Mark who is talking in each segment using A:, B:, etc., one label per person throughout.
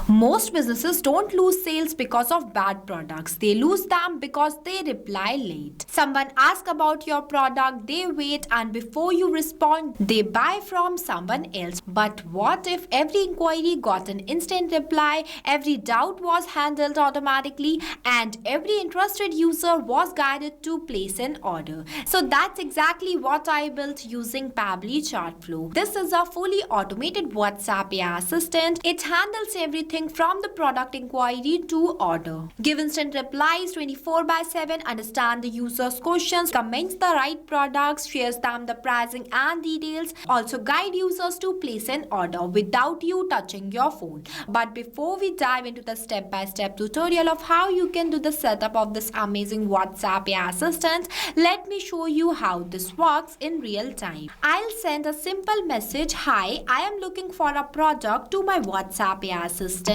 A: Most businesses don't lose sales because of bad products. They lose them because they reply late. Someone asks about your product, they wait, and before you respond, they buy from someone else. But what if every inquiry got an instant reply, every doubt was handled automatically, and every interested user was guided to place an order? So that's exactly what I built using Pabbly Chatflow. This is a fully automated WhatsApp AI assistant. It handles everything from the product inquiry to order. Give instant replies 24/7, understand the user's questions, comments the right products, shares them the pricing and details, also guide users to place an order without you touching your phone. But before we dive into the step-by-step tutorial of how you can do the setup of this amazing WhatsApp AI assistant, let me show you how this works in real time. I'll send a simple message, "Hi, I am looking for a product," to my WhatsApp AI assistant.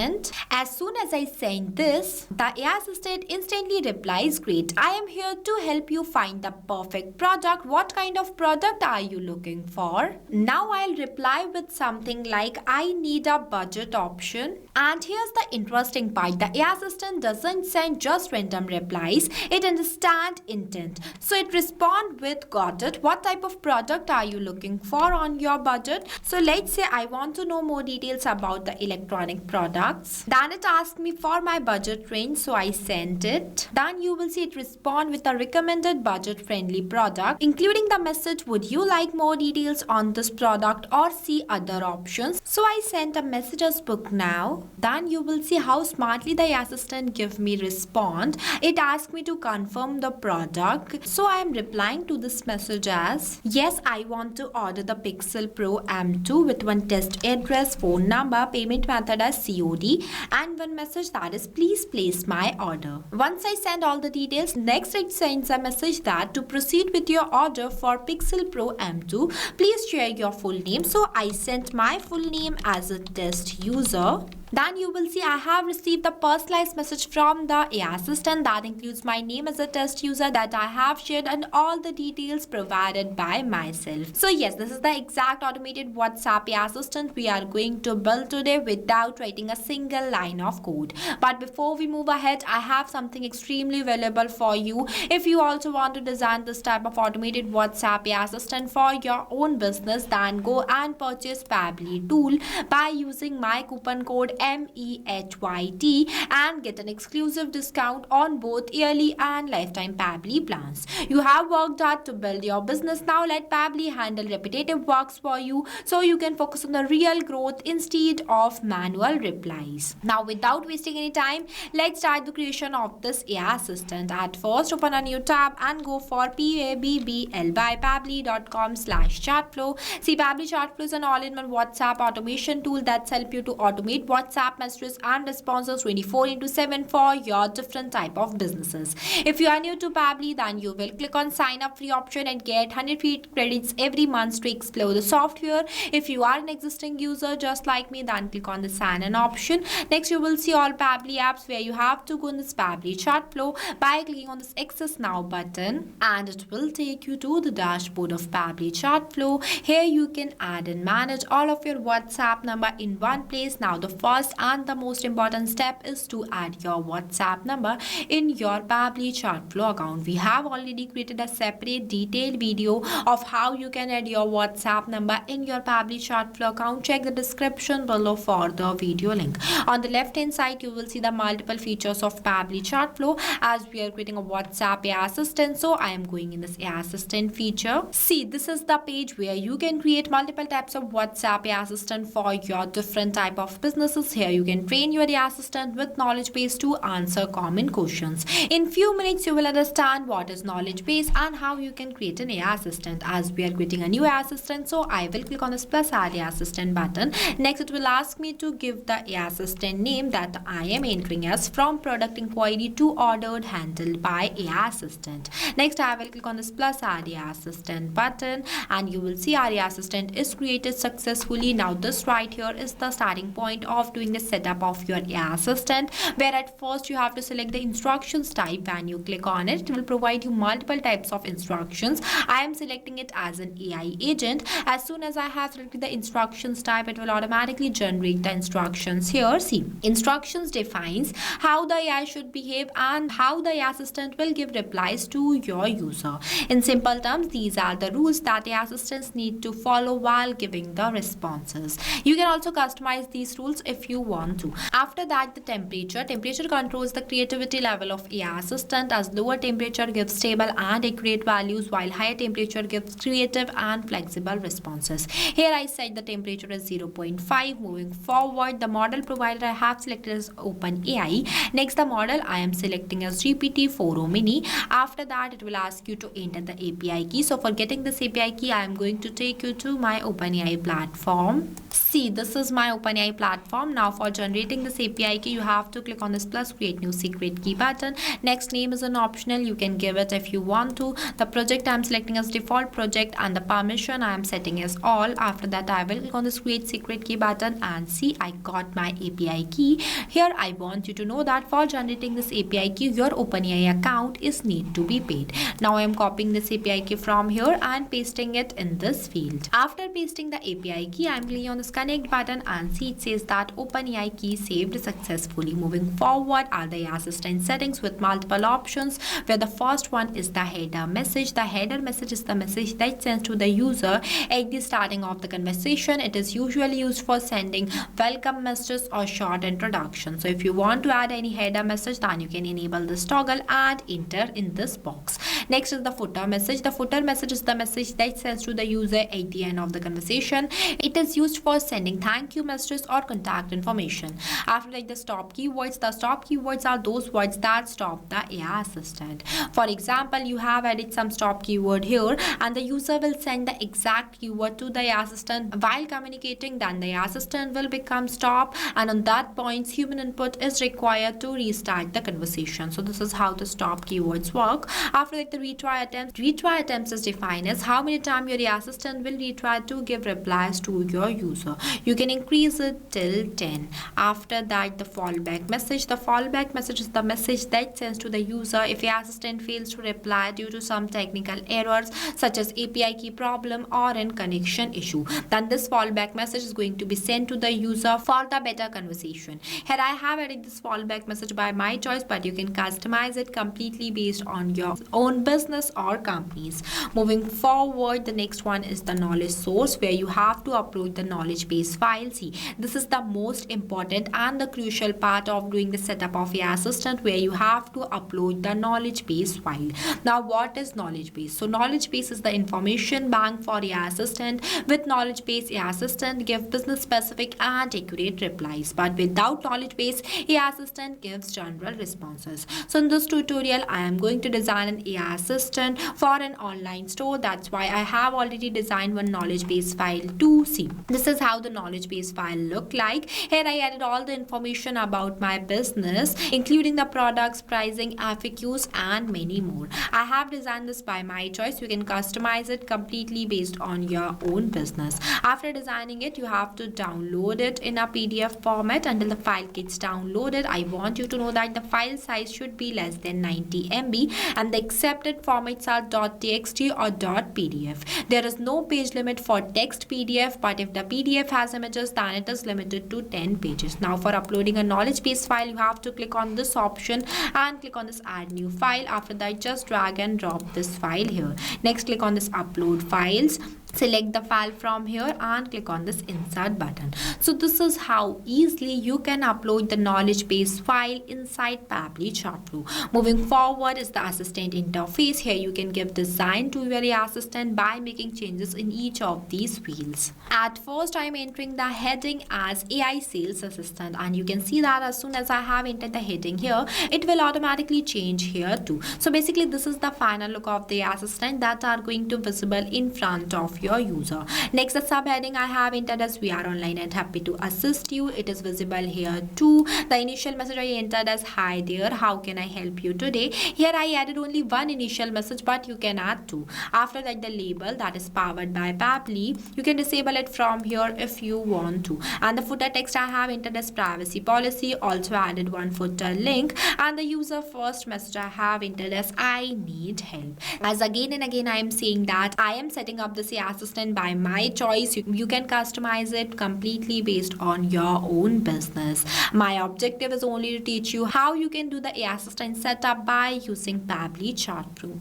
A: As soon as I send this, the AI assistant instantly replies, "Great, I am here to help you find the perfect product. What kind of product are you looking for?" Now I'll reply with something like, "I need a budget option." And here's the interesting part. The AI assistant doesn't send just random replies. It understands intent. So it responds with, "Got it. What type of product are you looking for on your budget?" So let's say I want to know more details about the electronic products. Then it asked me for my budget range, so I sent it. Then you will see it respond with a recommended budget-friendly product, including the message, "Would you like more details on this product or see other options?" So I sent a message as book now. Then you will see how smartly the assistant give me respond. It asked me to confirm the product. So I am replying to this message as, "Yes, I want to order the Pixel Pro M2 with one test address, phone number, payment method as COD, and one message that is, please place my order." Once I send all the details, next it sends a message that, "To proceed with your order for Pixel Pro M2, please share your full name." So I sent my full name as a test user. Then you will see I have received the personalized message from the AI assistant that includes my name as a test user that I have shared and all the details provided by myself. So yes, this is the exact automated WhatsApp AI assistant we are going to build today without writing a single line of code. But before we move ahead, I have something extremely valuable for you. If you also want to design this type of automated WhatsApp AI assistant for your own business, then go and purchase Pabbly tool by using my coupon code MEHYT and get an exclusive discount on both yearly and lifetime Pabbly plans. You have worked hard to build your business. Now let Pabbly handle repetitive works for you so you can focus on the real growth instead of manual replies. Now without wasting any time, let's start the creation of this AI assistant. At first, open a new tab and go for pabbly.com/chatflow. See, Pabbly Chatflow is an all-in-one WhatsApp automation tool that's help you to automate WhatsApp messages and responses 24/7 for your different type of businesses. If you are new to Pabbly, then you will click on sign up free option and get 100 free credits every month to explore the software. If you are an existing user just like me, then click on the sign in option. Next, you will see all Pabbly apps where you have to go in this Pabbly Chatflow by clicking on this access now button, and it will take you to the dashboard of Pabbly Chatflow. Here you can add and manage all of your WhatsApp number in one place. Now the first and the most important step is to add your WhatsApp number in your Pabbly Chatflow account. We have already created a separate detailed video of how you can add your WhatsApp number in your Pabbly Chatflow account. Check the description below for the video link. On the left hand side, you will see the multiple features of Pabbly Chatflow as we are creating a WhatsApp AI assistant. So I am going in this AI assistant feature. See, this is the page where you can create multiple types of WhatsApp AI assistant for your different type of businesses. Here you can train your AI assistant with knowledge base to answer common questions. In few minutes, you will understand what is knowledge base and how you can create an AI assistant. As we are creating a new AI assistant, so I will click on this plus add AI assistant button. Next, it will ask me to give the AI assistant name that I am entering as from product inquiry to ordered handled by AI assistant. Next, I will click on this plus add AI assistant button, and you will see our AI assistant is created successfully. Now this right here is the starting point of doing the setup of your AI assistant, where at first you have to select the instructions type. When you click on it, it will provide you multiple types of instructions. I am selecting it as an AI agent. As soon as I have selected the instructions type, it will automatically generate the instructions here. See, instructions defines how the AI should behave and how the AI assistant will give replies to your user. In simple terms, these are the rules that AI assistants need to follow while giving the responses. You can also customize these rules if you want to. After that, the temperature. Temperature controls the creativity level of AI assistant, as lower temperature gives stable and accurate values, while higher temperature gives creative and flexible responses. Here I set the temperature as 0.5. Moving forward, the model provider I have selected is OpenAI. Next, the model I am selecting as GPT-4o Mini. After that, it will ask you to enter the API key. So for getting this API key, I am going to take you to my OpenAI platform. See, this is my OpenAI platform. Now for generating this API key, you have to click on this plus create new secret key button. Next, name is an optional. You can give it if you want to. The project I am selecting as default project, and the permission I am setting as all. After that, I will click on this create secret key button, and see, I got my API key. Here I want you to know that for generating this API key, your OpenAI account is need to be paid. Now I am copying this API key from here and pasting it in this field. After pasting the API key, I am clicking on this connect button, and see, it says that OpenAI key saved successfully. Moving forward are the AI assistant settings with multiple options, where the first one is the header message. The header message is the message that sends to the user at the starting of the conversation. It is usually used for sending welcome messages or short introduction. So if you want to add any header message, then you can enable this toggle and enter in this box. Next is the footer message. The footer message is the message that sends to the user at the end of the conversation. It is used for sending thank you messages or contact information. After that, the stop keywords. The stop keywords are those words that stop the AI assistant. For example, you have added some stop keyword here, and the user will send the exact keyword to the AI assistant while communicating. Then the AI assistant will become stop, and on that point, human input is required to restart the conversation. So this is how the stop keywords work. After that, the retry attempts is defined as how many times your AI assistant will retry to give replies to your user. You can increase it till 10. After that, the fallback message. The fallback message is the message that sends to the user if your assistant fails to reply due to some technical errors such as API key problem or an connection issue. Then this fallback message is going to be sent to the user for the better conversation. Here I have added this fallback message by my choice, but you can customize it completely based on your own business or companies. Moving forward, the next one is the knowledge source, where you have to upload the knowledge base file. See, this is the most important and the crucial part of doing the setup of your assistant, where you have to upload the knowledge base file. Now what is knowledge base? So knowledge base is the information bank for your assistant. With knowledge base, your assistant give business specific and accurate replies, but without knowledge base, your assistant gives general responses. So in this tutorial, I am going to design an AI assistant for an online store. That's why I have already designed one knowledge base file to see. This is how the knowledge base file look like. Here I added all the information about my business, including the products, pricing, FAQs, and many more. I have designed this by my choice. You can customize it completely based on your own business. After designing it, you have to download it in a PDF format. Until the file gets downloaded, I want you to know that the file size should be less than 90 MB, and the accepted formats are .txt or .pdf. There is no page limit for text PDF, but if the PDF has images, then it is limited to 10 pages. Now for uploading a knowledge base file, you have to click on this option and click on this add new file. After that, just drag and drop this file here. Next, click on this upload files. Select the file from here and click on this insert button. So this is how easily you can upload the knowledge base file inside Pabbly Chatflow. Moving forward is the assistant interface. Here you can give design to your assistant by making changes in each of these fields. At first, I am entering the heading as AI sales assistant, and you can see that as soon as I have entered the heading here, it will automatically change here too. So basically, this is the final look of the assistant that are going to visible in front of your user. Next, the subheading I have entered as "We are online and happy to assist you." It is visible here too. The initial message I entered as "Hi there, how can I help you today?" Here I added only one initial message, but you can add two. After that, the label, that is powered by Pabbly. You can disable it from here if you want to. And the footer text I have entered as "Privacy policy." Also added one footer link. And the user first message I have entered as "I need help." As again and again I am saying that I am setting up this AI assistant by my choice. You can customize it completely based on your own business. My objective is only to teach you how you can do the AI assistant setup by using Pabbly Chatflow.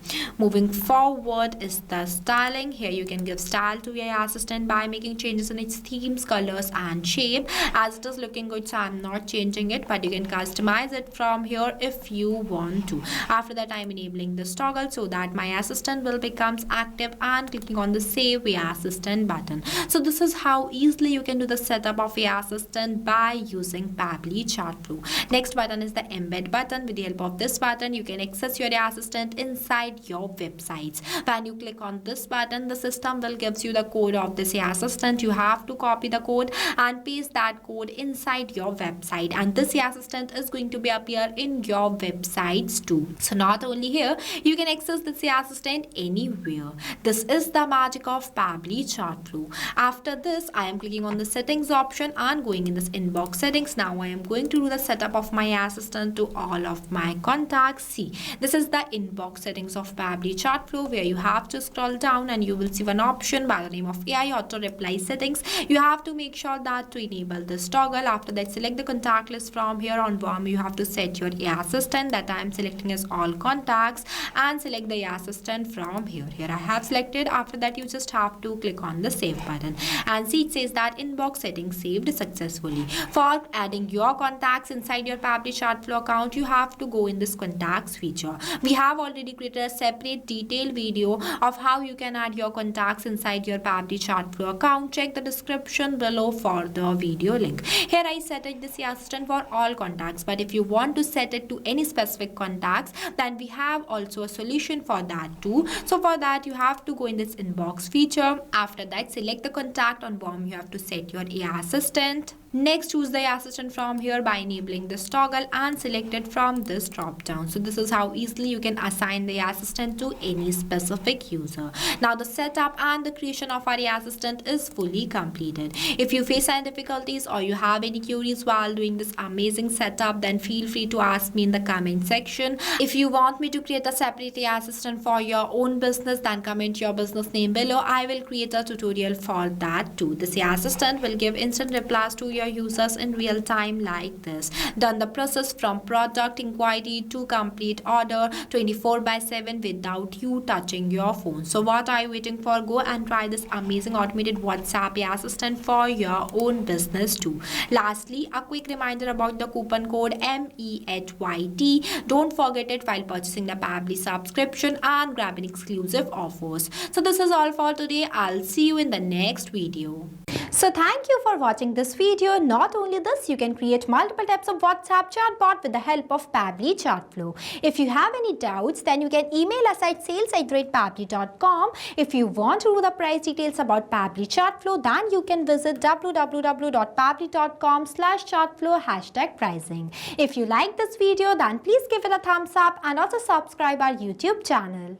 A: Moving forward is the styling. Here you can give style to your AI assistant by making changes in its themes, colors and shape. As it is looking good, so I'm not changing it, but you can customize it from here if you want to. After that, I'm enabling this toggle so that my assistant will becomes active and clicking on the Save AI Assistant button. So this is how easily you can do the setup of AI Assistant by using Pabbly Chatflow. Next button is the Embed button. With the help of this button, you can access your AI Assistant inside your websites. When you click on this button, the system will gives you the code of this AI Assistant. You have to copy the code and paste that code inside your website, and this AI Assistant is going to be appear in your websites too. So not only here, you can access this AI Assistant anywhere. This is the magic of Pabbly Chatflow. After this, I am clicking on the settings option and going in this inbox settings. Now I am going to do the setup of my AI Assistant to all of my contacts. See, this is the inbox settings of Pabbly Chatflow, where you have to scroll down and you will see one option by the name of AI auto reply settings. You have to make sure that to enable this toggle. After that, select the contact list from here. On bottom you have to set your AI assistant, that I am selecting as all contacts, and select the AI assistant from here. Here I have selected. After that, you just have to click on the save button, and see it says that inbox settings saved successfully. For adding your contacts inside your Pabbly Chatflow account, you have to go in this contacts feature. We have already created a separate detailed video of how you can add your contacts inside your Pabbly Chatflow account. Check the description below for the video link. Here I set it this assistant for all contacts, but if you want to set it to any specific contacts, then we have also a solution for that too. So for that, you have to go in this inbox feature. After that, select the contact. On bottom you have to set your AI assistant. Next, choose the AI assistant from here by enabling this toggle and select it from this drop down. So this is how easily you can assign the AI assistant to any specific user. Now the setup and the creation of our AI assistant is fully completed. If you face any difficulties or you have any queries while doing this amazing setup, then feel free to ask me in the comment section. If you want me to create a separate AI assistant for your own business, then comment your business name below. I will create a tutorial for that too. This AI assistant will give instant replies to your users in real time like this. Done the process from product inquiry to complete order 24/7 without you touching your phone. So what are you waiting for? Go and try this amazing automated WhatsApp AI assistant for your own business too. Lastly, a quick reminder about the coupon code MEHYT. Don't forget it while purchasing the Pabbly subscription and grabbing exclusive offers. So this is all for today. I'll see you in the next video. So thank you for watching this video. Not only this, you can create multiple types of WhatsApp chatbot with the help of Pabbly Chatflow. If you have any doubts, then you can email us at sales@pabbly.com. If you want to know the price details about Pabbly Chatflow, then you can visit www.pabbly.com/chatflow #pricing. If you like this video, then please give it a thumbs up and also subscribe our YouTube channel.